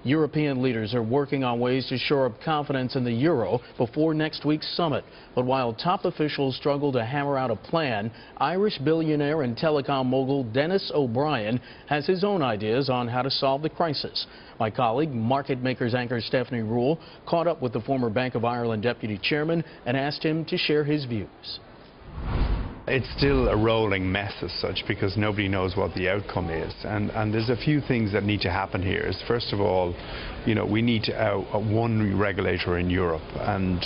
European leaders are working on ways to shore up confidence in the euro before next week's summit. But while top officials struggle to hammer out a plan, Irish billionaire and telecom mogul Dennis O'Brien has his own ideas on how to solve the crisis. My colleague, Market Makers anchor Stephanie Rule, caught up with the former Bank of Ireland deputy chairman and asked him to share his views. It's still a rolling mess as such because nobody knows what the outcome is, and there's a few things that need to happen here. First of all, we need one regulator in Europe, and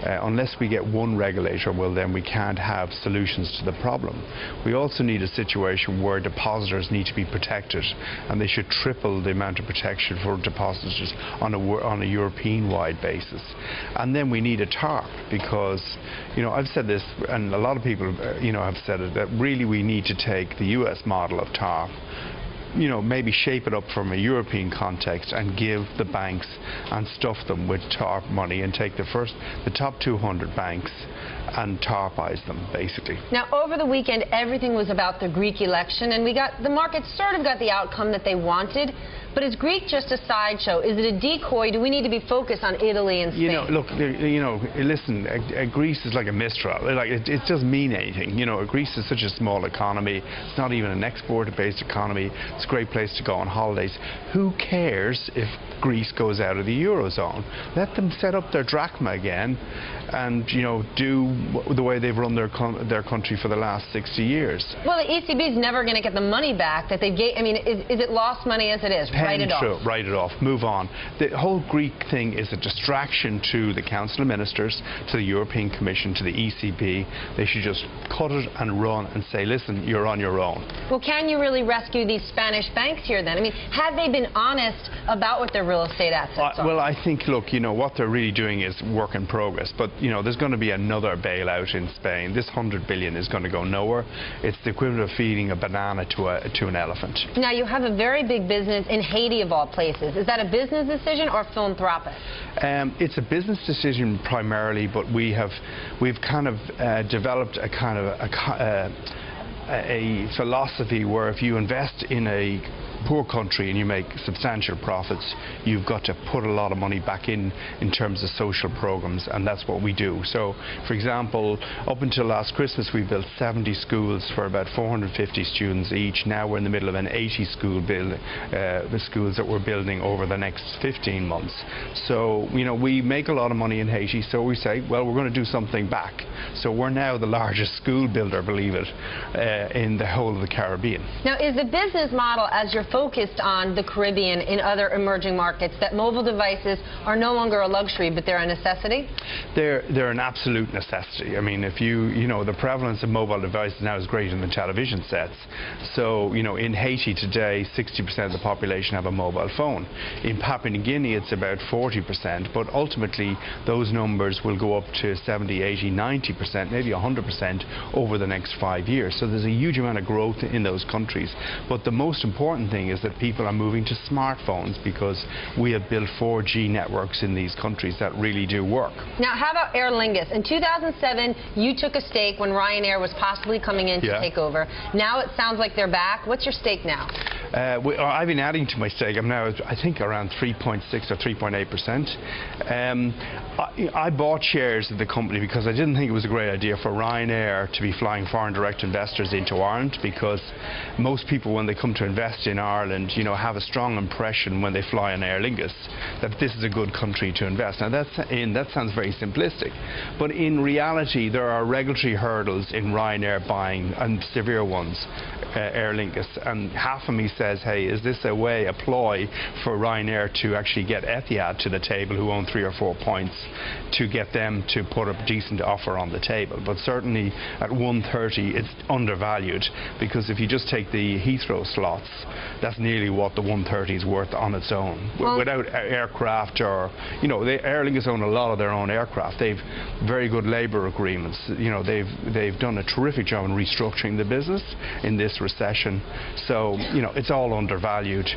unless we get one regulator, well, then we can't have solutions to the problem. We also need a situation where depositors need to be protected, and they should triple the amount of protection for depositors on a European-wide basis. And then we need a TARP because, I've said this, and a lot of people have said it, that really we need to take the US model of TARP, maybe shape it up from a European context and give the banks and stuff them with TARP money and take the top 200 banks and TARPize them, basically. Now, over the weekend, everything was about the Greek election, and the market sort of got the outcome that they wanted. But is Greek just a sideshow? Is it a decoy? Do we need to be focused on Italy and Spain? Look, listen, Greece is like a Mistral. It doesn't mean anything. Greece is such a small economy. It's not even an export-based economy. It's a great place to go on holidays. Who cares if Greece goes out of the Eurozone? Let them set up their drachma again and, do the way they've run their country for the last 60 years. Well, the ECB is never going to get the money back that they gave. I mean, is it lost money as it is? Write it off. Write it off. Move on. The whole Greek thing is a distraction to the Council of Ministers, to the European Commission, to the ECB. They should just cut it and run and say, listen, you're on your own. Well, can you really rescue these Spanish banks here then? I mean, have they been honest about what their real estate assets are? Well, I think, look, what they're really doing is work in progress. But, there's going to be another bailout in Spain. This 100 billion is going to go nowhere. It's the equivalent of feeding a banana to an elephant. Now, you have a very big business in Haiti, of all places. Is that a business decision or philanthropic? It's a business decision primarily, but we've kind of developed a kind of a philosophy where if you invest in a poor country and you make substantial profits, you've got to put a lot of money back in terms of social programs, and that's what we do. So, for example, up until last Christmas we built 70 schools for about 450 students each. Now we're in the middle of an 80 school building, the schools that we're building over the next 15 months. So, we make a lot of money in Haiti, so we say, well, we're going to do something back. So we're now the largest school builder, believe it, in the whole of the Caribbean. Now, is the business model, as you're focused on the Caribbean in other emerging markets, that mobile devices are no longer a luxury, but they're a necessity? They're an absolute necessity. I mean, if the prevalence of mobile devices now is greater than television sets. So, in Haiti today, 60% of the population have a mobile phone. In Papua New Guinea, it's about 40%, but ultimately those numbers will go up to 70, 80, 90%, maybe 100% over the next 5 years. So there's a huge amount of growth in those countries. But the most important thing is that people are moving to smartphones because we have built 4G networks in these countries that really do work. Now, how about Aer Lingus? In 2007, you took a stake when Ryanair was possibly coming in to take over. Now it sounds like they're back. What's your stake now? I've been adding to my stake. I'm now, I think, around 3.6 or 3.8%. I bought shares of the company because I didn't think it was a great idea for Ryanair to be flying foreign direct investors into Ireland, because most people, when they come to invest in Ireland, have a strong impression when they fly on Aer Lingus that this is a good country to invest. Now, that sounds very simplistic, but in reality, there are regulatory hurdles in Ryanair buying, and severe ones, Aer Lingus. And half of me says, hey, is this a ploy for Ryanair to actually get Etihad to the table, who own 3 or 4 points, to get them to put a decent offer on the table? But certainly at 130, it's undervalued, because if you just take the Heathrow slots, that's nearly what the 130 is worth on its own. Well, without aircraft, or Aer Lingus own a lot of their own aircraft. They've very good labour agreements. They've done a terrific job in restructuring the business in this recession. So it's all undervalued,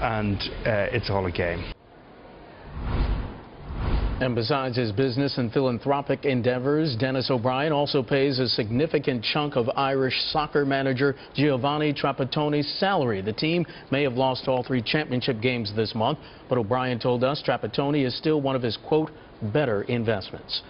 and it's all a game. And besides his business and philanthropic endeavors, Dennis O'Brien also pays a significant chunk of Irish soccer manager Giovanni Trapattoni's salary. The team may have lost all 3 championship games this month, but O'Brien told us Trapattoni is still one of his, quote, better investments.